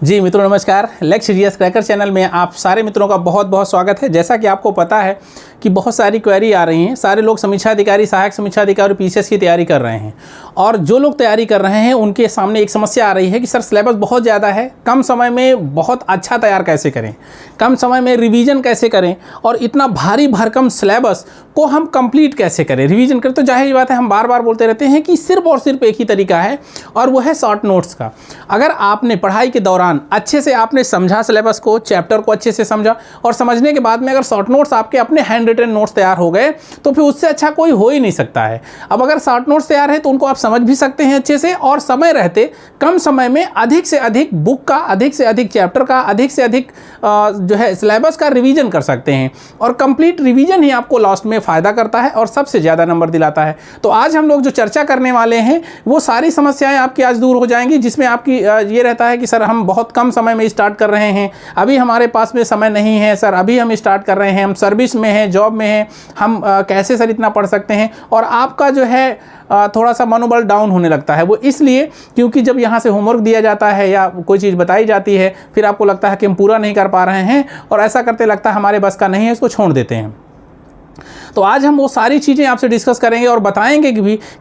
जी मित्रों नमस्कार। Lakes serious cracker channel में आप सारे मित्रों का बहुत बहुत स्वागत है। जैसा कि आपको पता है कि बहुत सारी क्वेरी आ रही हैं, सारे लोग समीक्षा अधिकारी, सहायक समीक्षा अधिकारी, पीसीएस की तैयारी कर रहे हैं। और जो लोग तैयारी कर रहे हैं उनके सामने एक समस्या आ रही है कि सर सिलेबस बहुत ज़्यादा है, कम समय में बहुत अच्छा तैयार कैसे करें, कम समय में रिवीजन कैसे करें, और इतना भारी भरकम सिलेबस को हम कंप्लीट कैसे करें। रिवीजन करें तो जाहिर बात है हम बार बार बोलते रहते हैं कि सिर्फ और सिर्फ एक ही तरीका है और वो है शॉर्ट नोट्स का। अगर आपने पढ़ाई के दौरान अच्छे से आपने समझा सिलेबस को, चैप्टर को अच्छे से समझा, और समझने के बाद में अगर शॉर्ट नोट्स आपके अपने हैंड रिटन नोट्स तैयार हो गए तो फिर उससे अच्छा कोई हो ही नहीं सकता है। अब अगर शॉर्ट नोट्स तैयार है तो उनको आप समझ भी सकते हैं अच्छे से, और समय रहते कम समय में अधिक से अधिक बुक का, अधिक से अधिक चैप्टर का, अधिक से अधिक जो है सिलेबस का रिवीजन कर सकते हैं। और कंप्लीट रिवीजन ही आपको लास्ट में फ़ायदा करता है और सबसे ज़्यादा नंबर दिलाता है। तो आज हम लोग जो चर्चा करने वाले हैं वो सारी समस्याएं आपकी आज दूर हो जाएंगी, जिसमें आपकी ये रहता है कि सर हम बहुत कम समय में स्टार्ट कर रहे हैं, अभी हमारे पास में समय नहीं है सर, अभी हम स्टार्ट कर रहे हैं, हम सर्विस में हैं, जॉब में हैं, हम कैसे सर इतना पढ़ सकते हैं। और आपका जो है थोड़ा सा मनोबल डाउन होने लगता है। वो इसलिए क्योंकि जब यहाँ से होमवर्क दिया जाता है या कोई चीज़ बताई जाती है फिर आपको लगता है कि हम पूरा नहीं कर पा रहे हैं, और ऐसा करते लगता है हमारे बस का नहीं है, इसको छोड़ देते हैं। तो आज हम वो सारी चीज़ें आपसे डिस्कस करेंगे और बताएंगे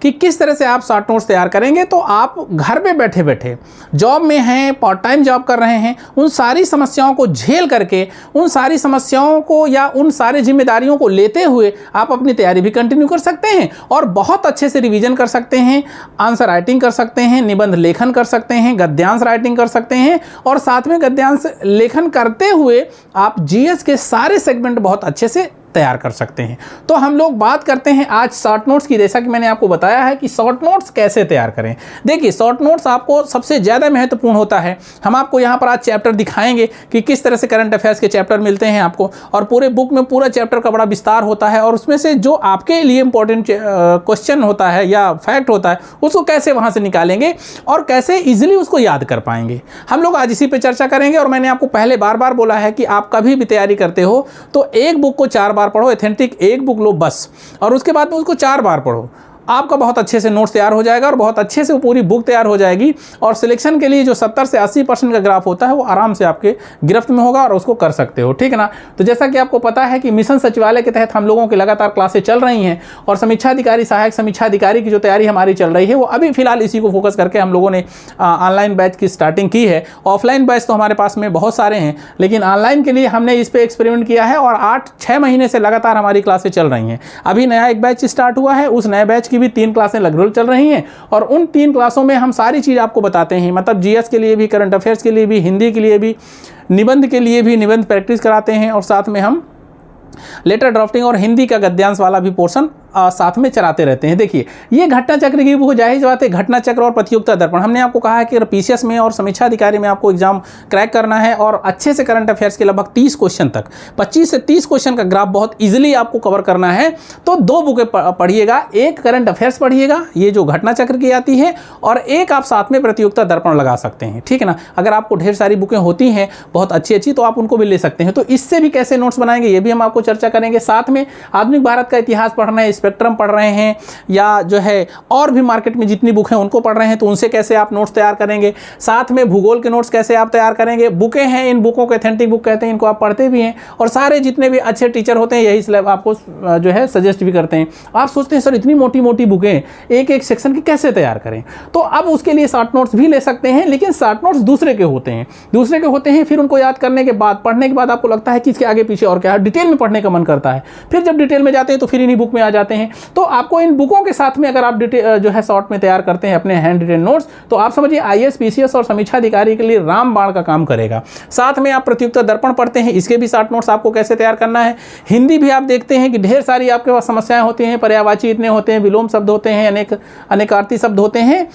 कि किस तरह से आप शॉर्ट नोट्स तैयार करेंगे तो आप घर पे बैठे बैठे जॉब में हैं, पार्ट टाइम जॉब कर रहे हैं, उन सारी समस्याओं को झेल करके, उन सारी समस्याओं को या उन सारी जिम्मेदारियों को लेते हुए आप अपनी तैयारी भी कंटिन्यू कर सकते हैं और बहुत अच्छे से रिवीजन कर सकते हैं, आंसर राइटिंग कर सकते हैं, निबंध लेखन कर सकते हैं, गद्यांश राइटिंग कर सकते हैं, और साथ में गद्यांश लेखन करते हुए आप जीएस के सारे सेगमेंट बहुत अच्छे से तैयार कर सकते हैं। तो हम लोग बात करते हैं आज शॉर्ट नोट्स की। जैसा कि मैंने आपको बताया है कि शॉर्ट नोट्स कैसे तैयार करें। देखिए शॉर्ट नोट्स आपको सबसे ज़्यादा महत्वपूर्ण होता है। हम आपको यहाँ पर आज चैप्टर दिखाएंगे कि किस तरह से करंट अफेयर्स के चैप्टर मिलते हैं आपको, और पूरे बुक में पूरा चैप्टर का बड़ा विस्तार होता है, और उसमें से जो आपके लिए इंपॉर्टेंट क्वेश्चन होता है या फैक्ट होता है उसको कैसे वहाँ से निकालेंगे और कैसे ईजिली उसको याद कर पाएंगे। हम लोग आज इसी पर चर्चा करेंगे। और मैंने आपको पहले बार बार बोला है कि आप कभी भी तैयारी करते हो तो एक बुक को 4 बार पढ़ो, एथेंटिक एक बुक लो बस, और उसके बाद में उसको 4 बार पढ़ो। आपका बहुत अच्छे से नोट्स तैयार हो जाएगा और बहुत अच्छे से पूरी बुक तैयार हो जाएगी। और सिलेक्शन के लिए जो 70 से 80% का ग्राफ होता है वो आराम से आपके गिरफ्त में होगा और उसको कर सकते हो, ठीक है ना। तो जैसा कि आपको पता है कि मिशन सचिवालय के तहत हम लोगों की लगातार क्लासें चल रही हैं, और समीक्षा अधिकारी, सहायक समीक्षा अधिकारी की जो तैयारी हमारी चल रही है वो अभी फिलहाल इसी को फोकस करके हम लोगों ने ऑनलाइन बैच की स्टार्टिंग की है। ऑफलाइन बैच तो हमारे पास में बहुत सारे हैं, लेकिन ऑनलाइन के लिए हमने इस पर एक्सपेरिमेंट किया है और 8-6 महीने से लगातार हमारी क्लासें चल रही हैं। अभी नया एक बैच स्टार्ट हुआ है, उस नए बैच की भी 3 क्लासें लगभग चल रही हैं, और उन 3 क्लासों में हम सारी चीज़ आपको बताते हैं। मतलब जीएस के लिए भी, करंट अफेयर्स के लिए भी, हिंदी के लिए भी, निबंध के लिए भी निबंध प्रैक्टिस कराते हैं, और साथ में हम लेटर ड्राफ्टिंग और हिंदी का गद्यांश वाला भी पोर्शन साथ में चलाते रहते हैं। देखिए ये घटना चक्र की बुक जाहिर बात है, घटना चक्र और प्रतियोगिता दर्पण। हमने आपको कहा है कि पीसीएस में और समीक्षा अधिकारी में आपको एग्जाम क्रैक करना है और अच्छे से करंट अफेयर्स के लगभग 30 क्वेश्चन तक, 25 से 30 क्वेश्चन का ग्राफ बहुत इजीली आपको कवर करना है। तो 2 बुकें पढ़िएगा, एक करंट अफेयर्स पढ़िएगा, ये जो घटना चक्र की आती है, और एक आप साथ में प्रतियोगिता दर्पण लगा सकते हैं, ठीक है ना। अगर आपको ढेर सारी बुकें होती हैं बहुत अच्छी अच्छी तो आप उनको भी ले सकते हैं। तो इससे भी कैसे नोट्स बनाएंगे ये भी हम आपको चर्चा करेंगे। साथ में आधुनिक भारत का इतिहास पढ़ रहे हैं, स्पेक्ट्रम पढ़ रहे हैं, या जो है और भी मार्केट में जितनी बुक हैं उनको पढ़ रहे हैं, तो उनसे कैसे आप नोट्स तैयार करेंगे। साथ में भूगोल के नोट्स कैसे आप तैयार करेंगे। बुकें हैं, इन बुकों को एथेंटिक बुक कहते हैं, इनको आप पढ़ते भी हैं, और सारे जितने भी अच्छे टीचर होते हैं यही सिलेबस आपको जो है सजेस्ट भी करते हैं। आप सोचते हैं सर इतनी मोटी मोटी बुकें एक एक सेक्शन की कैसे तैयार करें, तो अब उसके लिए शॉर्ट नोट्स भी ले सकते हैं, लेकिन शॉर्ट नोट्स दूसरे के होते हैं, फिर उनको याद करने के बाद, पढ़ने के बाद आपको लगता है कि इसके आगे पीछे और क्या है, डिटेल में पढ़ने का मन करता है। फिर जब डिटेल में जाते हैं तो फिर इन्हीं बुक में आ जाते हैं। तो आपको इन बुकों के साथ में अगर आप जो है शॉर्ट में तैयार करते हैं अपने हैंड रिटन नोट्स, तो आप समझिए आईएएस, पीसीएस और समीक्षा अधिकारी के लिए रामबाण का काम करेगा। साथ में आप प्रतियोगिता दर्पण पढ़ते हैं, इसके भी शॉर्ट नोट्स आपको कैसे तैयार करना है। हिंदी भी आप देखते हैं कि ढेर सारी आपके पास समस्याएं होती हैं, पर्यायवाची इतने होते हैं, विलोम शब्द होते हैं, अनेकार्थी शब्द होते हैं,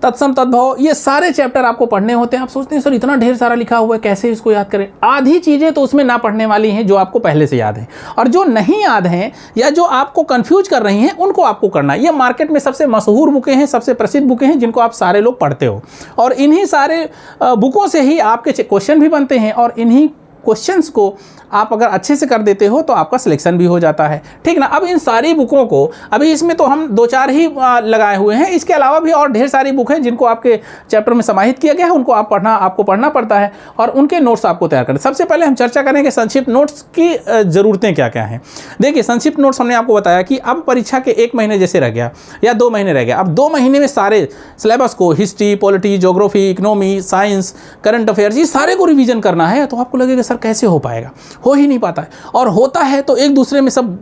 तत्सम तद्भव, ये सारे चैप्टर आपको पढ़ने होते हैं। आप सोचते हैं सर इतना ढेर सारा लिखा हुआ है कैसे इसको याद करें। आधी चीज़ें तो उसमें ना पढ़ने वाली हैं जो आपको पहले से याद है, और जो नहीं याद हैं या जो आपको कंफ्यूज कर रही हैं उनको आपको करना है। ये मार्केट में सबसे मशहूर बुकें हैं, सबसे प्रसिद्ध बुकें हैं जिनको आप सारे लोग पढ़ते हो, और इन्हीं सारे बुकों से ही आपके क्वेश्चन भी बनते हैं, और इन्हीं क्वेश्चंस को आप अगर अच्छे से कर देते हो तो आपका सिलेक्शन भी हो जाता है, ठीक ना। अब इन सारी बुकों को, अभी इसमें तो हम 2-4 ही लगाए हुए हैं, इसके अलावा भी और ढेर सारी बुक हैं जिनको आपके चैप्टर में समाहित किया गया है, उनको आपको पढ़ना पड़ता है और उनके नोट्स आपको तैयार करने। सबसे पहले हम चर्चा करेंगे संक्षिप्त नोट्स की ज़रूरतें क्या क्या हैं। देखिए, संक्षिप्त नोट्स हमने आपको बताया कि अब परीक्षा के 1 महीने जैसे रह गया या 2 महीने रह गया, अब 2 महीने में सारे सिलेबस को, history, polity, geography, economy, science, current affairs, ये सारे को रिवीजन करना है। तो आपको लगेगा सर कैसे हो पाएगा, हो ही नहीं पाता है, और होता है तो एक दूसरे में सब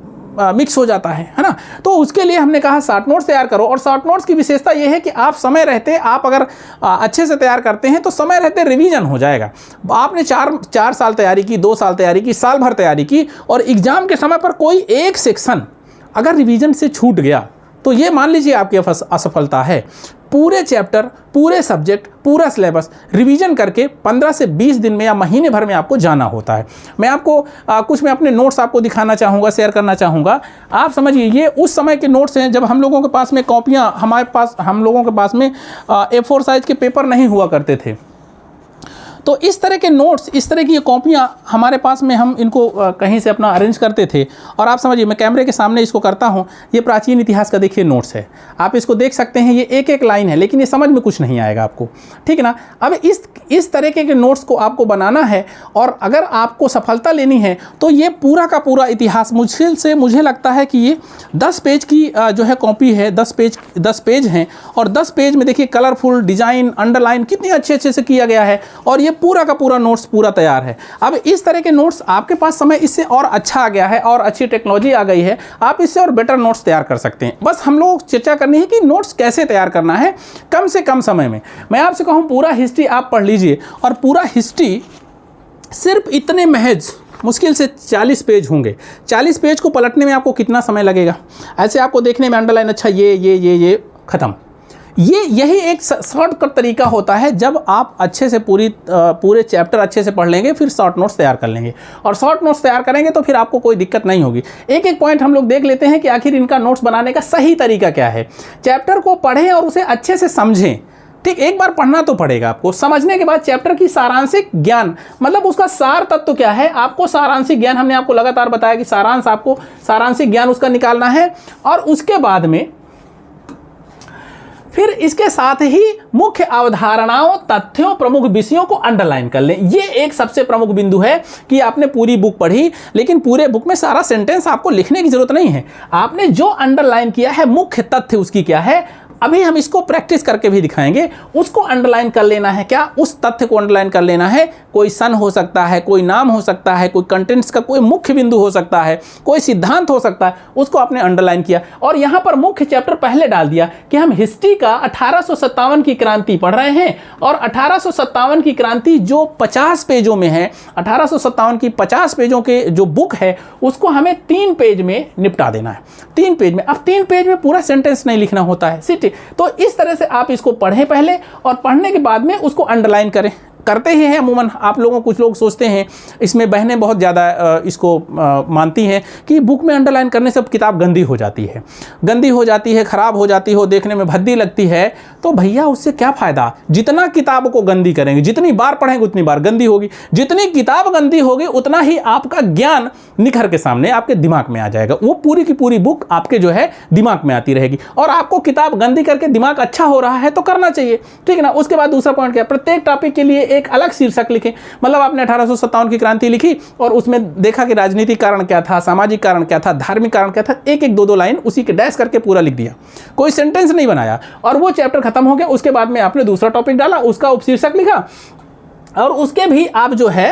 मिक्स हो जाता है ना। तो उसके लिए हमने कहा शॉर्ट नोट्स तैयार करो, और शॉर्ट नोट्स की विशेषता यह है कि आप समय रहते, आप अगर अच्छे से तैयार करते हैं तो समय रहते रिवीजन हो जाएगा। आपने 4 साल तैयारी की, 2 साल तैयारी की, साल भर तैयारी की, और एग्जाम के समय पर कोई एक सेक्शन अगर रिवीजन से छूट गया तो ये मान लीजिए आपकी असफलता है। पूरे चैप्टर, पूरे सब्जेक्ट, पूरा सिलेबस रिवीजन करके 15 से 20 दिन में या महीने भर में आपको जाना होता है। मैं आपको कुछ मैं अपने नोट्स आपको दिखाना चाहूँगा, शेयर करना चाहूँगा। आप समझिए, ये उस समय के नोट्स हैं जब हम लोगों के पास में कॉपियाँ, हम लोगों के पास में A4 साइज़ के पेपर नहीं हुआ करते थे। तो इस तरह के नोट्स, इस तरह की ये कॉपियाँ हमारे पास में, हम इनको कहीं से अपना अरेंज करते थे। और आप समझिए, मैं कैमरे के सामने इसको करता हूँ, ये प्राचीन इतिहास का देखिए नोट्स है, आप इसको देख सकते हैं। ये एक एक लाइन है, लेकिन ये समझ में कुछ नहीं आएगा आपको, ठीक है ना। अब इस तरीके के नोट्स को आपको बनाना है, और अगर आपको सफलता लेनी है तो ये पूरा का पूरा इतिहास, मुश्किल से मुझे लगता है कि ये 10 पेज की जो है कॉपी है, 10 पेज हैं, और 10 पेज में देखिए कलरफुल डिजाइन, अंडरलाइन कितनी अच्छे से किया गया है, और ये पूरा का पूरा नोट्स पूरा तैयार है। अब इस तरह के नोट्स आपके पास समय इससे और अच्छा आ गया है, और अच्छी टेक्नोलॉजी आ गई है, आप इससे और बेटर नोट्स तैयार कर सकते हैं। बस हम लोग चर्चा करनी है कि नोट्स कैसे तैयार करना है कम से कम समय में। मैं आपसे कहूँ, पूरा हिस्ट्री आप पढ़ लीजिए, और पूरा हिस्ट्री सिर्फ इतने महज मुश्किल से 40 पेज होंगे। 40 पेज को पलटने में आपको कितना समय लगेगा? ऐसे आपको देखने में अंडरलाइन, अच्छा ये ख़त्म। यही एक शॉर्टकट तरीका होता है। जब आप अच्छे से पूरे चैप्टर अच्छे से पढ़ लेंगे, फिर शॉर्ट नोट्स तैयार कर लेंगे, और शॉर्ट नोट्स तैयार करेंगे तो फिर आपको कोई दिक्कत नहीं होगी। एक एक पॉइंट हम लोग देख लेते हैं कि आखिर इनका नोट्स बनाने का सही तरीका क्या है। चैप्टर को पढ़ें और उसे अच्छे से समझें, ठीक। एक बार पढ़ना तो पड़ेगा आपको, समझने के बाद चैप्टर की सारांशिक ज्ञान, मतलब उसका सार तत्व क्या है, आपको सारांशिक ज्ञान, हमने आपको लगातार बताया कि आपको सारांशिक ज्ञान उसका निकालना है। और उसके बाद में फिर इसके साथ ही मुख्य अवधारणाओं, तथ्यों, प्रमुख विषयों को अंडरलाइन कर लें। ये एक सबसे प्रमुख बिंदु है कि आपने पूरी बुक पढ़ी, लेकिन पूरे बुक में सारा सेंटेंस आपको लिखने की जरूरत नहीं है। आपने जो अंडरलाइन किया है, मुख्य तथ्य उसकी क्या है, अभी हम इसको प्रैक्टिस करके भी दिखाएंगे, उसको अंडरलाइन कर लेना है। क्या? उस तथ्य को अंडरलाइन कर लेना है। कोई सन हो सकता है, कोई नाम हो सकता है, कोई कंटेंट्स का कोई मुख्य बिंदु हो सकता है, कोई सिद्धांत हो सकता है, उसको आपने अंडरलाइन किया। और यहाँ पर मुख्य चैप्टर पहले डाल दिया कि हम हिस्ट्री का 1857 की क्रांति पढ़ रहे हैं, और 1857 की क्रांति जो 50 पेजों में है, 1857 की 50 पेजों के जो बुक है, उसको हमें 3 पेज में निपटा देना है। 3 पेज में, अब 3 पेज में पूरा सेंटेंस नहीं लिखना होता है, ठीक। तो इस तरह से आप इसको पढ़ें पहले, और पढ़ने के बाद में उसको अंडरलाइन करते ही हैं। अमूमन आप लोगों, कुछ लोग सोचते हैं, इसमें बहनें बहुत ज़्यादा इसको मानती हैं कि बुक में अंडरलाइन करने से किताब गंदी हो जाती है, ख़राब हो जाती हो, देखने में भद्दी लगती है। तो भैया उससे क्या फ़ायदा? जितना किताब को गंदी करेंगे, जितनी बार पढ़ेंगे उतनी बार गंदी होगी, जितनी किताब गंदी होगी उतना ही आपका ज्ञान निखर के सामने आपके दिमाग में आ जाएगा। वो पूरी की पूरी बुक आपके जो है दिमाग में आती रहेगी। और आपको किताब गंदी करके दिमाग अच्छा हो रहा है तो करना चाहिए, ठीक है ना। उसके बाद दूसरा पॉइंट क्या? प्रत्येक टॉपिक के लिए एक अलग शीर्षक लिखें। मतलब आपने 1857 की क्रांति लिखी, और उसमें देखा कि राजनीतिक कारण क्या था, सामाजिक कारण क्या था, धार्मिक कारण क्या था, एक एक 2-2 लाइन उसी के डैश करके पूरा लिख दिया, कोई सेंटेंस नहीं बनाया, और वो चैप्टर खत्म हो गया। उसके बाद में आपने दूसरा टॉपिक डाला, उसका उपशीर्षक लिखा, और उसके भी आप जो है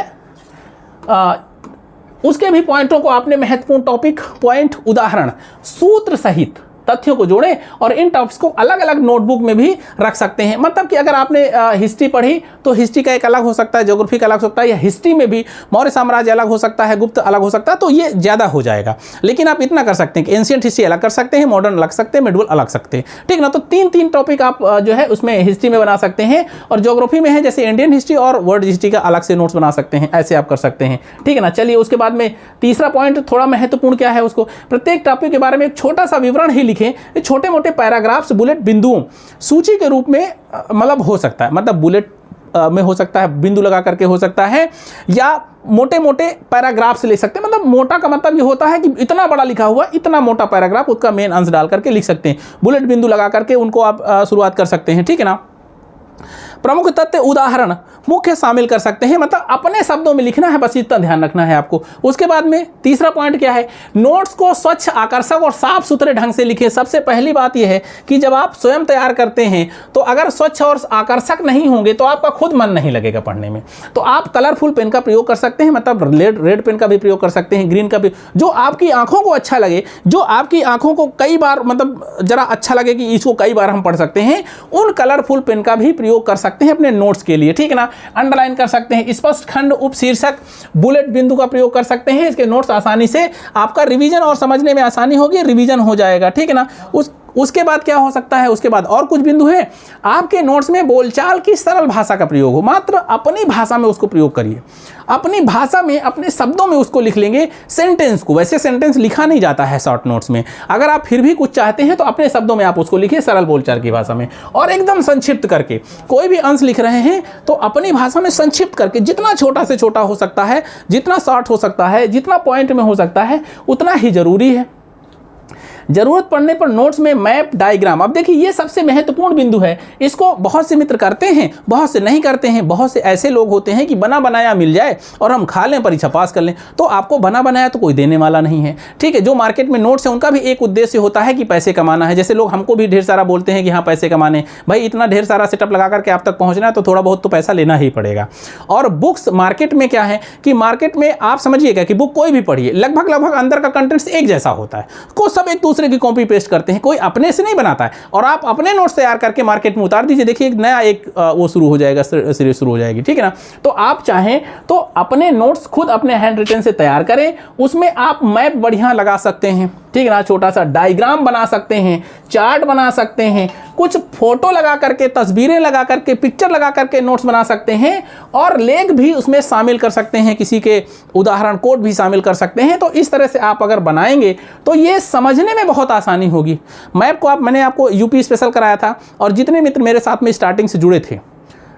उसके भी पॉइंटों को आपने महत्वपूर्ण टॉपिक, पॉइंट, उदाहरण, सूत्र सहित तथ्यों को जोड़ें, और इन टॉपिक्स को अलग अलग नोटबुक में भी रख सकते हैं। मतलब कि अगर आपने हिस्ट्री पढ़ी तो हिस्ट्री का एक अलग हो सकता है, ज्योग्राफी का अलग हो सकता है, या हिस्ट्री में भी मौर्य साम्राज्य अलग हो सकता है, गुप्त अलग हो सकता है, तो ये ज़्यादा हो जाएगा। लेकिन आप इतना कर सकते हैं कि एंशिएंट हिस्ट्री अलग कर सकते हैं, मॉडर्न अलग सकते हैं, मिडवल अलग सकते हैं, ठीक ना। तो 3 टॉपिक आप जो है उसमें हिस्ट्री में बना सकते हैं, और ज्योग्राफी में है जैसे इंडियन हिस्ट्री और वर्ल्ड हिस्ट्री का अलग से नोट्स बना सकते हैं, ऐसे आप कर सकते हैं, ठीक है ना। चलिए, उसके बाद में तीसरा पॉइंट थोड़ा महत्वपूर्ण क्या है, उसको प्रत्येक टॉपिक के बारे में एक छोटा सा विवरण ही लिखें। छोटे मोटे पैराग्राफ्स, बुलेट बिंदुओं, सूची के रूप में मतलब हो सकता है, मतलब बुलेट में हो सकता है, बिंदु लगा करके हो सकता है, या मोटे मोटे पैराग्राफ से लिख सकते हैं। मतलब मोटा का मतलब ये होता है कि इतना बड़ा लिखा हुआ, इतना मोटा पैराग्राफ, उसका मेन अंश डाल करके लिख सकते हैं। बुलेट बिंदु लगा करके उनको आप शुरुआत कर सकते हैं, ठीक है ना। प्रमुख तथ्य उदाहरण मुख्य शामिल कर सकते हैं, मतलब अपने शब्दों में लिखना है, बस इतना ध्यान रखना है आपको। उसके बाद में तीसरा पॉइंट क्या है, नोट्स को स्वच्छ, आकर्षक और साफ सुथरे ढंग से लिखें। सबसे पहली बात यह है कि जब आप स्वयं तैयार करते हैं तो अगर स्वच्छ और आकर्षक नहीं होंगे तो आपका खुद मन नहीं लगेगा पढ़ने में। तो आप कलरफुल पेन का प्रयोग कर सकते हैं, मतलब रेड पेन का भी प्रयोग कर सकते हैं, ग्रीन का भी, जो आपकी आंखों को अच्छा लगे, जो आपकी आंखों को कई बार मतलब जरा अच्छा लगे कि इसको कई बार हम पढ़ सकते हैं, उन कलरफुल पेन का भी प्रयोग कर सकते हैं अपने नोट्स के लिए, ठीक है ना। अंडरलाइन कर सकते हैं, स्पष्ट खंड, उपशीर्षक, बुलेट बिंदु का प्रयोग कर सकते हैं। इसके नोट्स आसानी से आपका रिवीजन और समझने में आसानी होगी, रिवीजन हो जाएगा, ठीक है ना। उसके बाद क्या हो सकता है, उसके बाद और कुछ बिंदु है, आपके नोट्स में बोलचाल की सरल भाषा का प्रयोग हो, मात्र अपनी भाषा में उसको प्रयोग करिए, अपनी भाषा में, अपने शब्दों में उसको लिख लेंगे। सेंटेंस को, वैसे सेंटेंस लिखा नहीं जाता है शॉर्ट नोट्स में, अगर आप फिर भी कुछ चाहते हैं तो अपने शब्दों में आप उसको लिखिए, सरल बोलचाल की भाषा में, और एकदम संक्षिप्त करके। कोई भी अंश लिख रहे हैं तो अपनी भाषा में संक्षिप्त करके, जितना छोटा से छोटा हो सकता है, जितना शॉर्ट हो सकता है, जितना पॉइंट में हो सकता है, उतना ही जरूरी है। जरूरत पड़ने पर नोट्स में मैप, डायग्राम, अब देखिए ये सबसे महत्वपूर्ण बिंदु है। इसको बहुत से मित्र करते हैं, बहुत से नहीं करते हैं। बहुत से ऐसे लोग होते हैं कि बना बनाया मिल जाए और हम खा लें, परीक्षा पास कर लें। तो आपको बना बनाया तो कोई देने वाला नहीं है, ठीक है। जो मार्केट में नोट्स है उनका भी एक उद्देश्य होता है कि पैसे कमाना है। जैसे लोग हमको भी ढेर सारा बोलते हैं कि हाँ पैसे कमाने, भाई इतना ढेर सारा सेटअप लगा करके आप तक पहुँचना है तो थोड़ा बहुत तो पैसा लेना ही पड़ेगा। और बुक्स मार्केट में क्या है कि मार्केट में आप समझिएगा कि बुक कोई भी पढ़िए, लगभग अंदर का कंटेंट्स एक जैसा होता है, को सब एक दूसरे की कॉपी पेस्ट करते हैं, कोई अपने से नहीं बनाता है। और आप अपने नोट्स तैयार करके मार्केट में उतार दीजिए, देखिए एक नया वो शुरू हो जाएगा, सीरीज शुरू हो जाएगी, ठीक है ना। तो आप चाहें तो अपने नोट्स खुद अपने हैंड रिटन से तैयार करें, उसमें आप मैप बढ़िया लगा सकते हैं, ठीक है ना, छोटा सा डायग्राम बना सकते हैं, चार्ट बना सकते हैं, कुछ फोटो लगा करके, तस्वीरें लगा करके, पिक्चर लगा करके नोट्स बना सकते हैं, और लेख भी उसमें शामिल कर सकते हैं, किसी के उदाहरण कोड भी शामिल कर सकते हैं। तो इस तरह से आप अगर बनाएंगे तो ये समझने में बहुत आसानी होगी। मैप को मैंने आपको यूपी स्पेशल कराया था, और जितने मित्र मेरे साथ में स्टार्टिंग से जुड़े थे,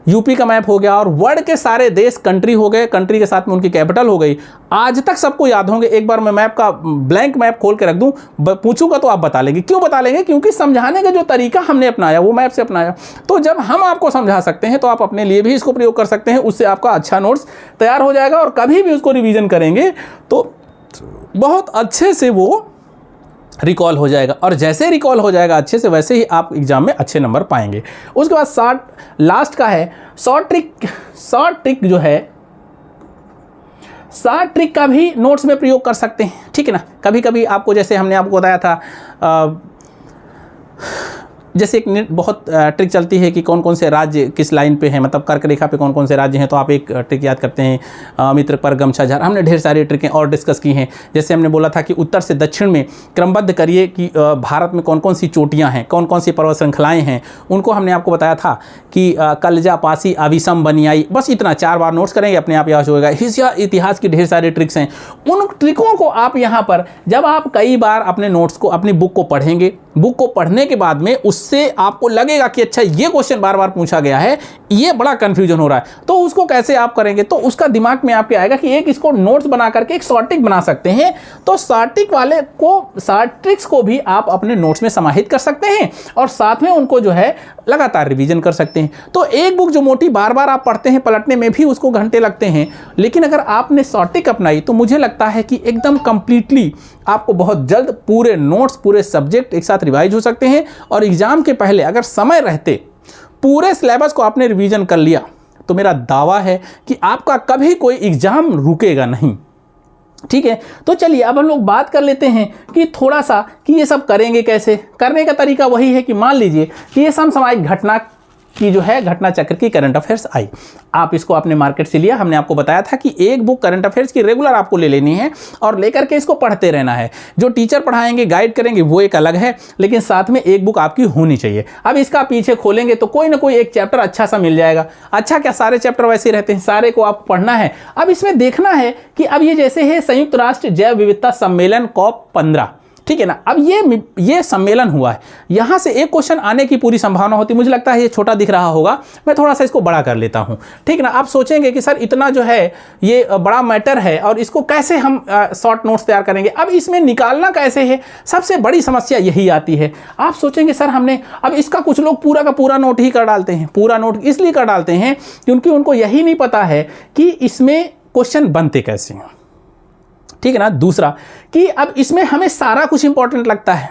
यूपी का मैप हो गया, और वर्ल्ड के सारे देश, कंट्री हो गए, कंट्री के साथ में उनकी कैपिटल हो गई, आज तक सबको याद होंगे। एक बार मैं मैप का ब्लैंक मैप खोल के रख दूं, पूछूंगा तो आप बता लेंगे। क्यों बता लेंगे? क्योंकि समझाने का जो तरीका हमने अपनाया वो मैप से अपनाया। तो जब हम आपको समझा सकते हैं तो आप अपने लिए भी इसको प्रयोग कर सकते हैं, उससे आपका अच्छा नोट्स तैयार हो जाएगा, और कभी भी उसको रिवीजन करेंगे तो बहुत अच्छे से वो रिकॉल हो जाएगा, और जैसे रिकॉल हो जाएगा अच्छे से, वैसे ही आप एग्जाम में अच्छे नंबर पाएंगे। उसके बाद लास्ट का है शॉर्ट ट्रिक जो है, शॉर्ट ट्रिक का भी नोट्स में प्रयोग कर सकते हैं, ठीक है ना। कभी कभी आपको, जैसे हमने आपको बताया था, जैसे एक बहुत ट्रिक चलती है कि कौन कौन से राज्य किस लाइन पे हैं, मतलब कर्क रेखा पे कौन कौन से राज्य हैं, तो आप एक ट्रिक याद करते हैं, मित्र पर गमछा झार। हमने ढेर सारी ट्रिकें और डिस्कस की हैं। जैसे हमने बोला था कि उत्तर से दक्षिण में क्रमबद्ध करिए कि भारत में कौन कौन सी चोटियाँ हैं, कौन कौन सी पर्वत श्रृंखलाएँ हैं, उनको हमने आपको बताया था कि कलजा, पासी, अविसम, बनियाई, बस इतना 4 बार नोट्स करेंगे, अपने आप याद होगा। इतिहास की ढेर सारी ट्रिक्स हैं, उन ट्रिकों को आप यहाँ पर, जब आप कई बार अपने नोट्स को, अपनी बुक को पढ़ेंगे, बुक को पढ़ने के बाद में उससे आपको लगेगा कि अच्छा ये क्वेश्चन बार बार पूछा गया है, ये बड़ा कंफ्यूजन हो रहा है, तो उसको कैसे आप करेंगे, तो उसका दिमाग में आपके आएगा कि एक इसको नोट्स बना करके एक शॉर्ट ट्रिक बना सकते हैं। तो शॉर्ट ट्रिक वाले को, शॉर्ट ट्रिक्स को भी आप अपने नोट्स में समाहित कर सकते हैं, और साथ में उनको जो है लगातार रिवीजन कर सकते हैं। तो एक बुक जो मोटी बार बार आप पढ़ते हैं, पलटने में भी उसको घंटे लगते हैं, लेकिन अगर आपने शॉर्ट ट्रिक अपनाई तो मुझे लगता है कि एकदम कंप्लीटली आपको बहुत जल्द पूरे नोट्स, पूरे सब्जेक्ट एक साथ रिवाइज हो सकते हैं। और एग्जाम के पहले अगर समय रहते पूरे सिलेबस को आपने रिवीजन कर लिया तो मेरा दावा है कि आपका कभी कोई एग्जाम रुकेगा नहीं, ठीक है। तो चलिए अब हम लोग बात कर लेते हैं कि थोड़ा सा कि ये सब करेंगे कैसे। करने का तरीका वही है कि मान लीजिए कि ये समसामयिक घटना की जो है, घटना चक्र की करंट अफेयर्स आई, आप इसको आपने मार्केट से लिया। हमने आपको बताया था कि एक बुक करंट अफेयर्स की रेगुलर आपको ले लेनी है और लेकर के इसको पढ़ते रहना है। जो टीचर पढ़ाएंगे, गाइड करेंगे, वो एक अलग है, लेकिन साथ में एक बुक आपकी होनी चाहिए। अब इसका पीछे खोलेंगे तो कोई ना कोई एक चैप्टर अच्छा सा मिल जाएगा। अच्छा क्या, सारे चैप्टर वैसे रहते हैं, सारे को आप पढ़ना है। अब इसमें देखना है कि अब ये जैसे है संयुक्त राष्ट्र जैव विविधता सम्मेलन COP15, ठीक है ना। अब ये सम्मेलन हुआ है, यहाँ से एक क्वेश्चन आने की पूरी संभावना होती है। मुझे लगता है ये छोटा दिख रहा होगा, मैं थोड़ा सा इसको बड़ा कर लेता हूँ, ठीक है ना। आप सोचेंगे कि सर इतना जो है ये बड़ा मैटर है और इसको कैसे हम शॉर्ट नोट्स तैयार करेंगे, अब इसमें निकालना कैसे है, सबसे बड़ी समस्या यही आती है। आप सोचेंगे सर हमने अब इसका कुछ लोग पूरा का पूरा नोट ही कर डालते हैं, पूरा नोट इसलिए कर डालते हैं क्योंकि उनको यही नहीं पता है कि इसमें क्वेश्चन बनते कैसे हैं, ठीक है ना। दूसरा कि अब इसमें हमें सारा कुछ इंपॉर्टेंट लगता है,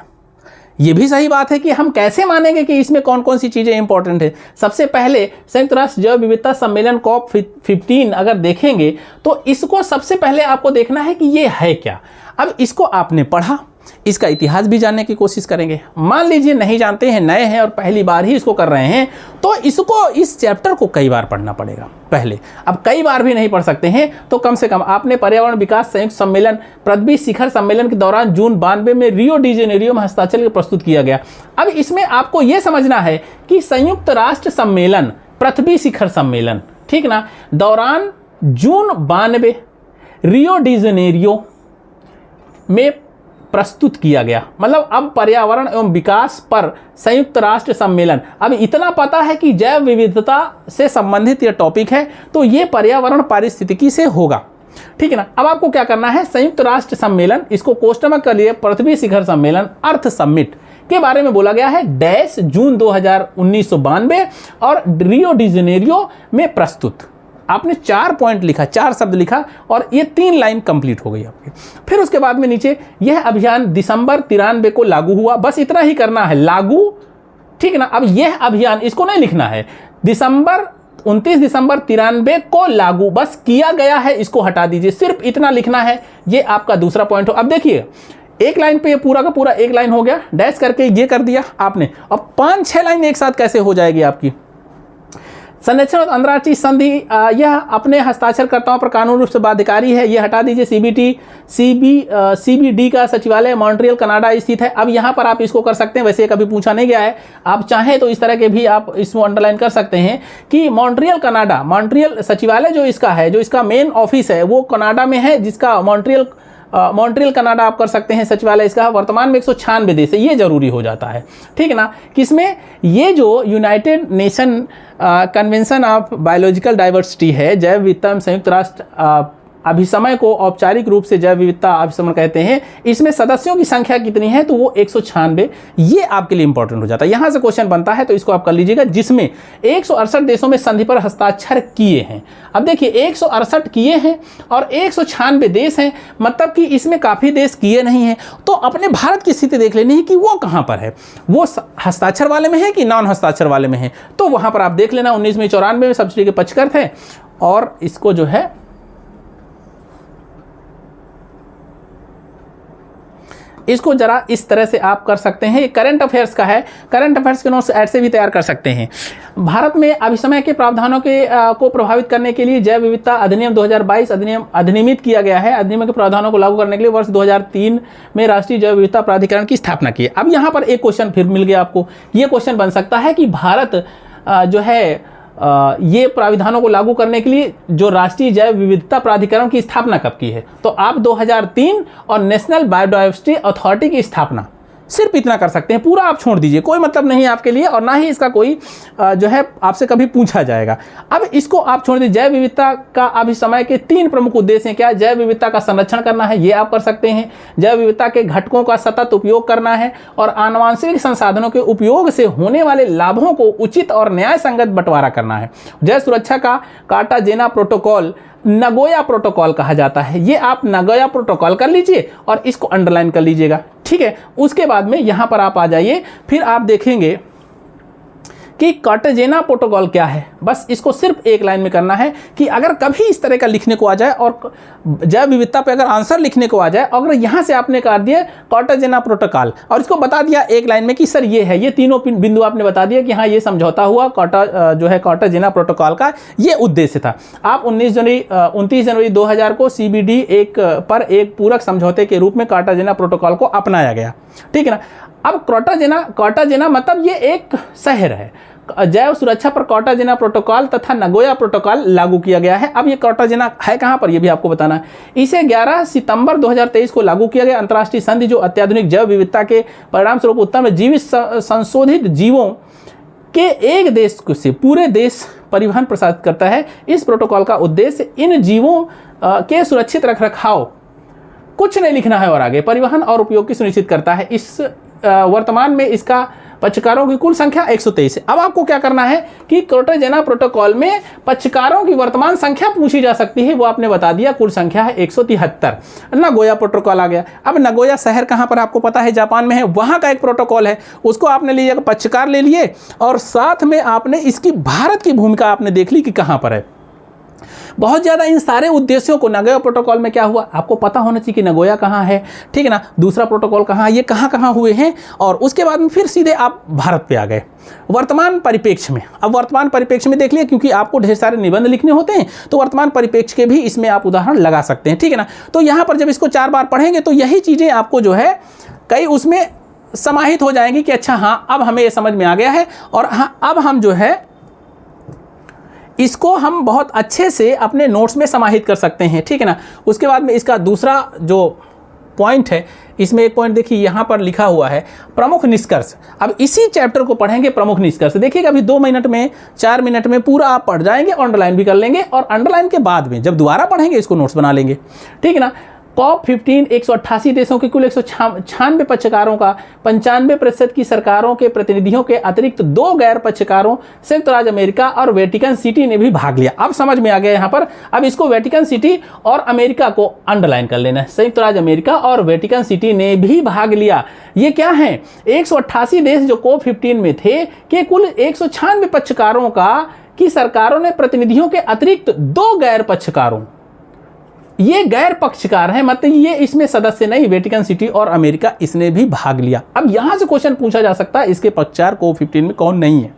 ये भी सही बात है कि हम कैसे मानेंगे कि इसमें कौन कौन सी चीज़ें इंपॉर्टेंट है। सबसे पहले संयुक्त राष्ट्र जैव विविधता सम्मेलन COP15 अगर देखेंगे तो इसको सबसे पहले आपको देखना है कि ये है क्या। अब इसको आपने पढ़ा, इसका इतिहास भी जानने की कोशिश करेंगे। मान लीजिए नहीं जानते हैं, नए हैं और पहली बार ही इसको कर रहे हैं, तो इसको इस चैप्टर को कई बार पढ़ना पड़ेगा पहले। अब कई बार भी नहीं पढ़ सकते हैं तो कम से कम आपने पर्यावरण विकास संयुक्त सम्मेलन पृथ्वी शिखर सम्मेलन के दौरान जून 92 में रियो डी जेनेरियो में हस्ताक्षर प्रस्तुत किया गया। अब इसमें आपको यह समझना है कि संयुक्त राष्ट्र सम्मेलन पृथ्वी शिखर सम्मेलन, ठीक ना, दौरान जून 92 रियो डी जेनेरियो में प्रस्तुत किया गया। मतलब अब पर्यावरण एवं विकास पर संयुक्त राष्ट्र सम्मेलन, अब इतना पता है कि जैव विविधता से संबंधित यह टॉपिक है तो ये पर्यावरण पारिस्थितिकी से होगा, ठीक है ना। अब आपको क्या करना है, संयुक्त राष्ट्र सम्मेलन, इसको कोष्टक कर लिए पृथ्वी शिखर सम्मेलन अर्थ समिट के बारे में बोला गया है डैश जून 1992 और रियो डी जेनेरियो में प्रस्तुत। आपने 4 पॉइंट लिखा, 4 शब्द लिखा और ये 3 लाइन कंप्लीट हो गई आपकी। फिर उसके बाद में नीचे यह अभियान दिसंबर 93 को लागू हुआ, बस इतना ही करना है, लागू, ठीक है ना। अब यह अभियान, इसको नहीं लिखना है, 29 दिसंबर 93 को लागू, बस किया गया है, इसको हटा दीजिए, सिर्फ इतना लिखना है। ये आपका दूसरा पॉइंट हो। अब देखिए एक लाइन पे ये पूरा का पूरा एक लाइन हो गया, डैश करके ये कर दिया आपने। अब 5-6 लाइन एक साथ कैसे हो जाएगी आपकी। संरक्षण और अंतर्राष्ट्रीय संधि यह अपने हस्ताक्षरकर्ताओं पर कानूनी रूप से बाध्यकारी है, ये हटा दीजिए। CBD का सचिवालय मॉन्ट्रियल कनाडा स्थित है। अब यहाँ पर आप इसको कर सकते हैं, वैसे कभी पूछा नहीं गया है, आप चाहें तो इस तरह के भी आप इसको अंडरलाइन कर सकते हैं कि मॉन्ट्रियल कनाडा, मॉन्ट्रियल सचिवालय जो इसका है, जो इसका मेन ऑफिस है वो कनाडा में है, जिसका मॉन्ट्रियल कनाडा आप कर सकते हैं सचिवालय इसका। वर्तमान में 196 देश है, ये जरूरी हो जाता है, ठीक है ना। किसमें, ये जो United nation convention of biological diversity है, जैव विविधता संयुक्त राष्ट्र अभिसमय को औपचारिक रूप से जैव विविधता अभिसमन कहते हैं। इसमें सदस्यों की संख्या कितनी है, तो वो 196, ये आपके लिए इंपॉर्टेंट हो जाता है। यहां से क्वेश्चन बनता है तो इसको आप कर लीजिएगा, जिसमें 168 देशों में संधि पर हस्ताक्षर किए हैं। अब देखिए 168 किए हैं और 196 देश हैं, मतलब कि इसमें काफ़ी देश किए नहीं हैं। तो अपने भारत की स्थिति देख लेनी है कि वो कहाँ पर है, वो हस्ताक्षर वाले में है कि नॉन हस्ताक्षर वाले में है। तो वहाँ पर आप देख लेना 1994 में सब्सिडी के पक्षकर थे और इसको जो है इसको जरा इस तरह से आप कर सकते हैं। ये करंट अफेयर्स का है, करंट अफेयर्स के नोट्स ऐसे भी तैयार कर सकते हैं। भारत में अभिसमय के प्रावधानों को प्रभावित करने के लिए जैव विविधता अधिनियम 2022 अधिनियमित किया गया है। अधिनियम के प्रावधानों को लागू करने के लिए वर्ष 2003 में राष्ट्रीय जैव विविधता प्राधिकरण की स्थापना की। अब यहाँ पर एक क्वेश्चन फिर मिल गया आपको, ये क्वेश्चन बन सकता है कि भारत जो है ये प्राविधानों को लागू करने के लिए जो राष्ट्रीय जैव विविधता प्राधिकरण की स्थापना कब की है, तो आप 2003 और नेशनल बायोडाइवर्सिटी अथॉरिटी की स्थापना, सिर्फ इतना कर सकते हैं, पूरा आप छोड़ दीजिए, कोई मतलब नहीं है आपके लिए और ना ही इसका कोई जो है आपसे कभी पूछा जाएगा। अब इसको आप छोड़ दीजिए। जैव विविधता का अभिसमय के 3 प्रमुख उद्देश्य हैं। क्या, जैव विविधता का संरक्षण करना है, ये आप कर सकते हैं। जैव विविधता के घटकों का सतत उपयोग करना है और आनुवंशिक संसाधनों के उपयोग से होने वाले लाभों को उचित और न्याय संगत बंटवारा करना है। जैव सुरक्षा का कार्टाजेना प्रोटोकॉल नगोया प्रोटोकॉल कहा जाता है, ये आप नगोया प्रोटोकॉल कर लीजिए और इसको अंडरलाइन कर लीजिएगा, ठीक है। उसके बाद में यहाँ पर आप आ जाइए, फिर आप देखेंगे कि कार्टाजेना प्रोटोकॉल क्या है। बस इसको सिर्फ एक लाइन में करना है कि अगर कभी इस तरह का लिखने को आ जाए और जैव विविधता पे अगर आंसर लिखने को आ जाए, अगर यहाँ से आपने कर दिया कार्टाजेना प्रोटोकॉल और इसको बता दिया एक लाइन में कि सर ये है, ये तीनों बिंदु आपने बता दिया कि हाँ ये समझौता हुआ कार्टाजेना प्रोटोकॉल का ये उद्देश्य था। आप 29 जनवरी 2000 को CBD पर एक पूरक समझौते के रूप में कार्टाजेना प्रोटोकॉल को अपनाया गया, ठीक है ना। अब कार्टाजेना मतलब ये एक शहर है, जैव सुरक्षा पर कार्टाजेना प्रोटोकॉल तथा नगोया प्रोटोकॉल लागू किया गया है। अब ये कार्टाजेना है कहाँ पर, ये भी आपको बताना है। इसे 11 सितंबर 2023 को लागू किया गया। अंतर्राष्ट्रीय संधि जो अत्याधुनिक जैव विविधता के परिणाम स्वरूप उत्तर में जीवित संशोधित जीवों के एक देश से पूरे देश परिवहन प्रसारित करता है। इस प्रोटोकॉल का उद्देश्य इन जीवों के सुरक्षित रखरखाव, कुछ नहीं लिखना है और आगे, परिवहन और उपयोग की सुनिश्चित करता है। इस वर्तमान में इसका पक्षकारों की कुल संख्या 123 है। अब आपको क्या करना है कि कार्टाजेना प्रोटोकॉल में पक्षकारों की वर्तमान संख्या पूछी जा सकती है, वो आपने बता दिया, कुल संख्या है 173। नगोया प्रोटोकॉल आ गया। अब नगोया शहर कहाँ पर आपको पता है, जापान में है, वहाँ का एक प्रोटोकॉल है, उसको आपने लीजिएगा, पक्षकार ले लिए और साथ में आपने इसकी भारत की भूमिका आपने देख ली कि कहाँ पर है। बहुत ज़्यादा इन सारे उद्देश्यों को नगोया प्रोटोकॉल में क्या हुआ आपको पता होना चाहिए कि नगोया कहाँ है, ठीक है ना, दूसरा प्रोटोकॉल कहाँ है, ये कहाँ कहाँ हुए हैं, और उसके बाद में फिर सीधे आप भारत पे आ गए वर्तमान परिप्रेक्ष्य में। अब वर्तमान परिप्रेक्ष्य में देख लिया, क्योंकि आपको ढेर सारे निबंध लिखने होते हैं तो वर्तमान परिप्रेक्ष्य के भी इसमें आप उदाहरण लगा सकते हैं, ठीक है ना। तो यहाँ पर जब इसको 4 बार पढ़ेंगे तो यही चीज़ें आपको जो है कई उसमें समाहित हो जाएंगी कि अच्छा हाँ अब हमें ये समझ में आ गया है, और हाँ अब हम जो है इसको हम बहुत अच्छे से अपने नोट्स में समाहित कर सकते हैं, ठीक है ना। उसके बाद में इसका दूसरा जो पॉइंट है, इसमें एक पॉइंट देखिए यहाँ पर लिखा हुआ है प्रमुख निष्कर्ष। अब इसी चैप्टर को पढ़ेंगे प्रमुख निष्कर्ष। देखिएगा अभी 2 मिनट में 4 मिनट में पूरा आप पढ़ जाएंगे, अंडरलाइन भी कर लेंगे, और अंडरलाइन के बाद में जब दोबारा पढ़ेंगे इसको नोट्स बना लेंगे, ठीक है ना। COP15 188 देशों के कुल 196 पक्षकारों का 95% की सरकारों के प्रतिनिधियों के अतिरिक्त 2 गैर पक्षकारों संयुक्त राज्य अमेरिका और वेटिकन सिटी ने भी भाग लिया। अब समझ में आ गया यहाँ पर। अब इसको वेटिकन सिटी और अमेरिका को अंडरलाइन कर लेना है। संयुक्त राज्य अमेरिका और वेटिकन सिटी ने भी भाग लिया। ये क्या है, 188 देश जो COP15 में थे कि कुल 196 पक्षकारों का की सरकारों ने प्रतिनिधियों के अतिरिक्त 2 गैर पक्षकारों, ये गैर पक्षकार हैं, मतलब ये इसमें सदस्य नहीं, वेटिकन सिटी और अमेरिका, इसने भी भाग लिया। अब यहां से क्वेश्चन पूछा जा सकता है इसके पक्षकार COP15 में कौन नहीं है,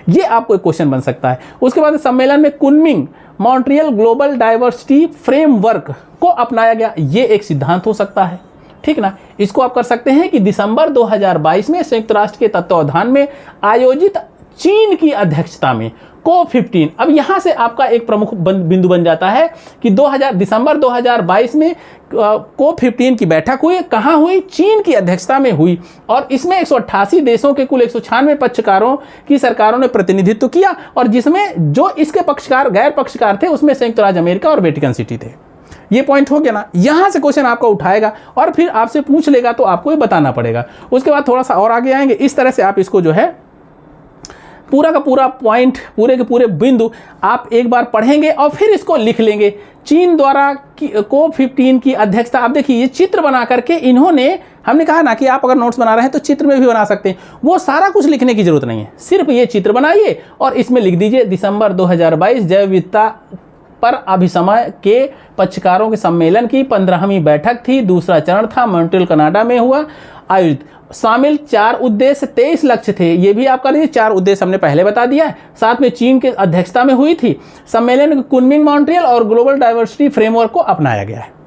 ये आपको एक क्वेश्चन बन सकता है। उसके बाद सम्मेलन में Kunming Montreal global diversity framework को अपनाया गया, ये एक सिद्धांत हो सकता है, ठीक ना। इसको आप कर सकते हैं कि दिसंबर 2022 में संयुक्त राष्ट्र के तत्वावधान में आयोजित चीन की अध्यक्षता में COP15, अब यहां से आपका एक प्रमुख बिंदु बन जाता है कि दिसंबर 2022 में COP15 की बैठक हुई, कहां हुई, चीन की अध्यक्षता में हुई, और इसमें 188 देशों के कुल 196 पक्षकारों की सरकारों ने प्रतिनिधित्व किया, और जिसमें जो इसके पक्षकार गैर पक्षकार थे उसमें संयुक्त राज्य अमेरिका और वेटिकन सिटी थे। ये पॉइंट हो गया ना। यहां से क्वेश्चन आपका उठाएगा और फिर आपसे पूछ लेगा तो आपको ये बताना पड़ेगा। उसके बाद थोड़ा सा और आगे आएंगे, इस तरह से आप इसको जो है पूरा का पूरा पॉइंट, पूरे के पूरे बिंदु आप एक बार पढ़ेंगे और फिर इसको लिख लेंगे। चीन द्वारा COP15 की अध्यक्षता, आप देखिए ये चित्र बना करके इन्होंने, हमने कहा ना कि आप अगर नोट्स बना रहे हैं तो चित्र में भी बना सकते हैं, वो सारा कुछ लिखने की जरूरत नहीं है, सिर्फ ये चित्र बनाइए और इसमें लिख दीजिए दिसंबर 2022 जैव विविधता पर अभिसमय के पक्षकारों के सम्मेलन की 15वीं बैठक थी, दूसरा चरण था, मॉन्ट्रियल कनाडा में हुआ, आयोजित, शामिल 4 उद्देश्य 23 लक्ष्य थे। ये भी आपका लिए 4 उद्देश्य हमने पहले बता दिया है। साथ में चीन के अध्यक्षता में हुई थी। सम्मेलन कुनमिंग मॉन्ट्रियल और ग्लोबल डाइवर्सिटी फ्रेमवर्क को अपनाया गया है।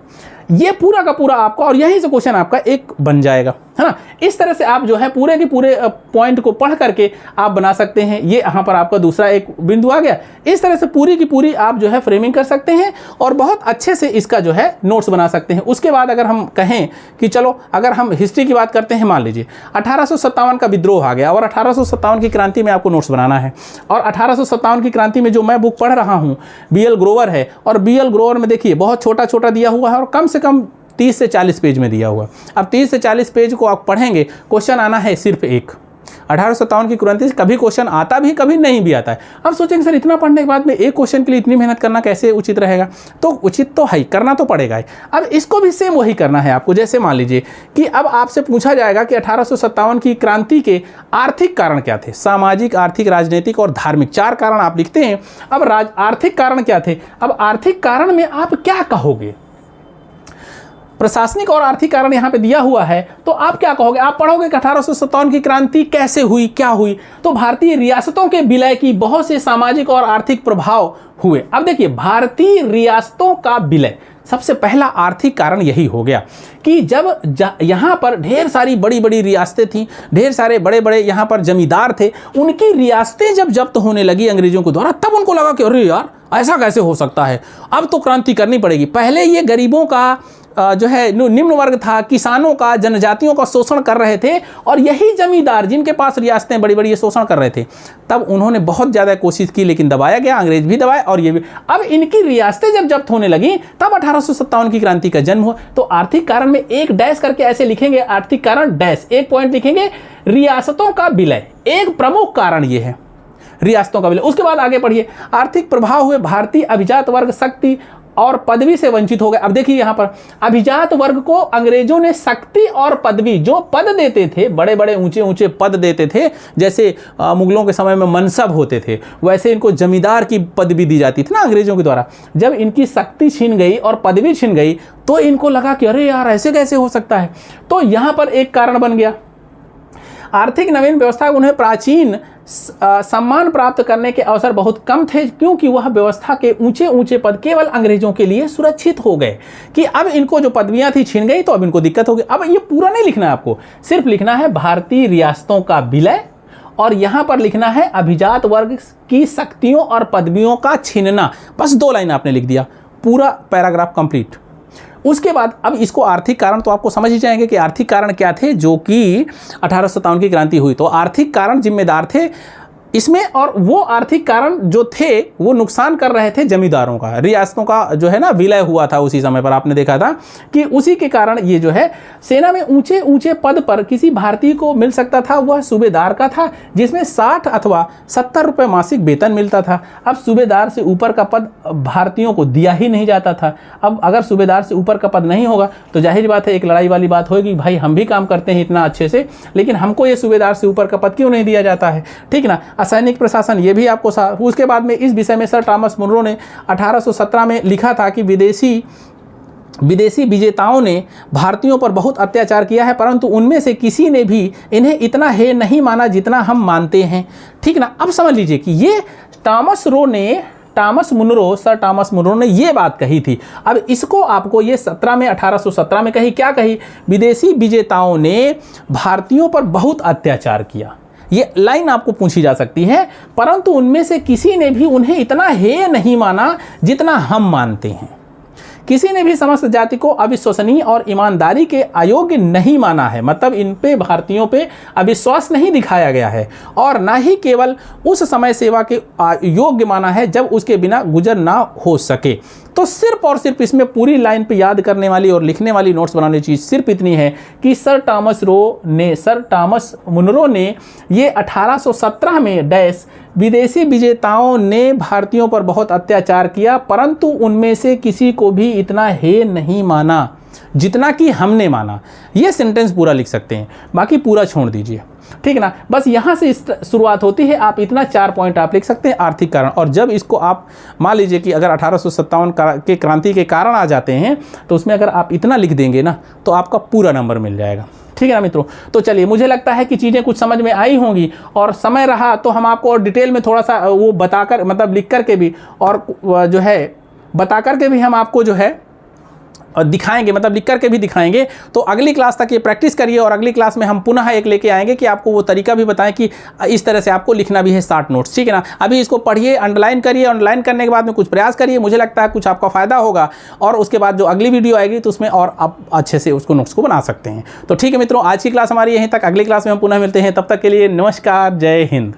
ये पूरा का पूरा आपका, और यहीं से क्वेश्चन आपका एक बन जाएगा, है ना। इस तरह से आप जो है पूरे के पूरे पॉइंट को पढ़ करके आप बना सकते हैं। ये यहाँ पर आपका दूसरा एक बिंदु आ गया। इस तरह से पूरी की पूरी आप जो है फ्रेमिंग कर सकते हैं और बहुत अच्छे से इसका जो है नोट्स बना सकते हैं। उसके बाद अगर हम कहें कि चलो अगर हम हिस्ट्री की बात करते हैं, मान लीजिए 1857 का विद्रोह आ गया और 1857 की क्रांति में आपको नोट्स बनाना है, और 1857 की क्रांति में जो मैं बुक पढ़ रहा हूँ BL ग्रोवर है, और BL ग्रोवर में देखिए बहुत छोटा छोटा दिया हुआ है और कम से कम 30 से 40 पेज में दिया हुआ। अब 30 से 40 पेज को आप पढ़ेंगे, क्वेश्चन आना है सिर्फ एक। 1857 की क्रांति से कभी क्वेश्चन आता भी, कभी नहीं भी आता है। अब सोचेंगे सर इतना पढ़ने के बाद में एक क्वेश्चन के लिए इतनी मेहनत करना कैसे उचित रहेगा? तो उचित तो है, करना तो पड़ेगा ही। अब इसको भी सेम वही करना है आपको। जैसे मान लीजिए कि अब आपसे पूछा जाएगा कि 1857 की क्रांति के आर्थिक कारण क्या थे, सामाजिक, आर्थिक, राजनीतिक और धार्मिक, 4 कारण आप लिखते हैं। अब आर्थिक कारण क्या थे? अब आर्थिक कारण में आप क्या कहोगे? प्रशासनिक और आर्थिक कारण यहाँ पे दिया हुआ है, तो आप क्या कहोगे? आप पढ़ोगे कि 1857 की क्रांति कैसे हुई, क्या हुई? तो भारतीय रियासतों के विलय की बहुत से सामाजिक और आर्थिक प्रभाव हुए। अब देखिए भारतीय रियासतों का विलय, सबसे पहला आर्थिक कारण यही हो गया कि जब यहाँ पर ढेर सारी बड़ी बड़ी रियासतें थीं, ढेर सारे बड़े बड़े यहाँ पर जमींदार थे, उनकी रियासतें जब जब्त होने लगी अंग्रेजों के द्वारा, तब उनको लगा कि अरे यार ऐसा कैसे हो सकता है, अब तो क्रांति करनी पड़ेगी। पहले ये गरीबों का जो है निम्न वर्ग था, किसानों का, जनजातियों का शोषण कर रहे थे, और यही जमींदार जिनके पास रियासतें बड़ी बड़ी ये शोषण कर रहे थे। तब उन्होंने बहुत ज़्यादा कोशिश की, लेकिन दबाया गया, अंग्रेज भी दबाए और ये भी। अब इनकी रियासतें जब जब्त होने लगी, तब 1857 की क्रांति का जन्म हुआ। तो आर्थिक कारण में एक डैश करके ऐसे लिखेंगे, आर्थिक कारण डैश, एक पॉइंट लिखेंगे, रियासतों का विलय, एक प्रमुख कारण ये है, रियासतों का विलय। उसके बाद आगे पढ़िए, आर्थिक प्रभाव हुए, भारतीय अभिजात वर्ग शक्ति और पदवी से वंचित हो गए। अब देखिए यहाँ पर अभिजात वर्ग को अंग्रेजों ने शक्ति और पदवी, जो पद देते थे, बड़े बड़े ऊंचे ऊंचे पद देते थे, जैसे मुगलों के समय में मनसब होते थे, वैसे इनको जमींदार की पदवी दी जाती थी ना अंग्रेजों के द्वारा। जब इनकी शक्ति छीन गई और पदवी छीन गई, तो इनको लगा कि अरे यार ऐसे कैसे हो सकता है। तो यहाँ पर एक कारण बन गया, आर्थिक नवीन व्यवस्था उन्हें प्राचीन सम्मान प्राप्त करने के अवसर बहुत कम थे, क्योंकि वह व्यवस्था के ऊंचे ऊंचे पद केवल अंग्रेजों के लिए सुरक्षित हो गए, कि अब इनको जो पदवियां थी छीन गई, तो अब इनको दिक्कत होगी। अब ये पूरा नहीं लिखना है आपको, सिर्फ लिखना है भारतीय रियासतों का विलय, और यहां पर लिखना है अभिजात वर्ग की शक्तियों और पदवियों का छीनना। बस 2 लाइन आपने लिख दिया, पूरा पैराग्राफ कंप्लीट। उसके बाद अब इसको आर्थिक कारण तो आपको समझ ही जाएंगे कि आर्थिक कारण क्या थे जो कि 1857 की क्रांति हुई। तो आर्थिक कारण जिम्मेदार थे इसमें, और वो आर्थिक कारण जो थे वो नुकसान कर रहे थे जमींदारों का, रियासतों का जो है ना विलय हुआ था उसी समय पर, आपने देखा था कि उसी के कारण ये जो है सेना में ऊंचे ऊंचे पद पर किसी भारतीय को मिल सकता था, वह सूबेदार का था, जिसमें 60 अथवा 70 रुपये मासिक वेतन मिलता था। अब सूबेदार से ऊपर का पद भारतीयों को दिया ही नहीं जाता था। अब अगर सूबेदार से ऊपर का पद नहीं होगा तो जाहिर बात है एक लड़ाई वाली बात होगी, भाई हम भी काम करते हैं इतना अच्छे से, लेकिन हमको ये सूबेदार से ऊपर का पद क्यों नहीं दिया जाता है, ठीक ना। असैनिक प्रशासन, ये भी आपको उसके बाद में इस विषय में सर टॉमस मुनरो ने 1817 में लिखा था कि विदेशी विजेताओं ने भारतीयों पर बहुत अत्याचार किया है, परंतु उनमें से किसी ने भी इन्हें इतना हे नहीं माना जितना हम मानते हैं, ठीक ना। अब समझ लीजिए कि ये सर टॉमस मुनरो ने ये बात कही थी। अब इसको आपको ये 1817 में कही, क्या कही, विदेशी विजेताओं ने भारतीयों पर बहुत अत्याचार किया। ये लाइन आपको पूछी जा सकती है, परंतु उनमें से किसी ने भी उन्हें इतना हेय नहीं माना जितना हम मानते हैं। किसी ने भी समस्त जाति को अविश्वसनीय और ईमानदारी के अयोग्य नहीं माना है, मतलब इन पे भारतीयों पे अविश्वास नहीं दिखाया गया है, और ना ही केवल उस समय सेवा के योग्य माना है जब उसके बिना गुजर ना हो सके। तो सिर्फ और सिर्फ इसमें पूरी लाइन पे याद करने वाली और लिखने वाली, नोट्स बनाने चीज़ सिर्फ इतनी है कि सर टॉमस मुनरो ने ये 1817 में डैश विदेशी विजेताओं ने भारतीयों पर बहुत अत्याचार किया, परंतु उनमें से किसी को भी इतना हे नहीं माना जितना कि हमने माना। ये सेंटेंस पूरा लिख सकते हैं, बाकी पूरा छोड़ दीजिए, ठीक ना। बस यहाँ से शुरुआत होती है, आप इतना 4 पॉइंट आप लिख सकते हैं आर्थिक कारण। और जब इसको आप मान लीजिए कि अगर 1857 के क्रांति के कारण आ जाते हैं, तो उसमें अगर आप इतना लिख देंगे ना, तो आपका पूरा नंबर मिल जाएगा, ठीक है ना मित्रों। तो चलिए, मुझे लगता है कि चीज़ें कुछ समझ में आई होंगी, और समय रहा तो हम आपको और डिटेल में थोड़ा सा वो बताकर, मतलब लिख कर के भी और जो है बता कर के भी हम आपको जो है दिखाएंगे, मतलब लिख करके भी दिखाएंगे। तो अगली क्लास तक ये प्रैक्टिस करिए, और अगली क्लास में हम पुनः एक लेके आएंगे कि आपको वो तरीका भी बताएं कि इस तरह से आपको लिखना भी है 60 नोट्स, ठीक है ना। अभी इसको पढ़िए, अंडरलाइन करिए, अंडरलाइन करने के बाद में कुछ प्रयास करिए, मुझे लगता है कुछ आपका फ़ायदा होगा, और उसके बाद जो अगली वीडियो आएगी तो उसमें और आप अच्छे से उसको नोट्स को बना सकते हैं। तो ठीक है मित्रों, आज की क्लास हमारी यहीं तक, अगली क्लास में हम पुनः मिलते हैं, तब तक के लिए नमस्कार, जय हिंद।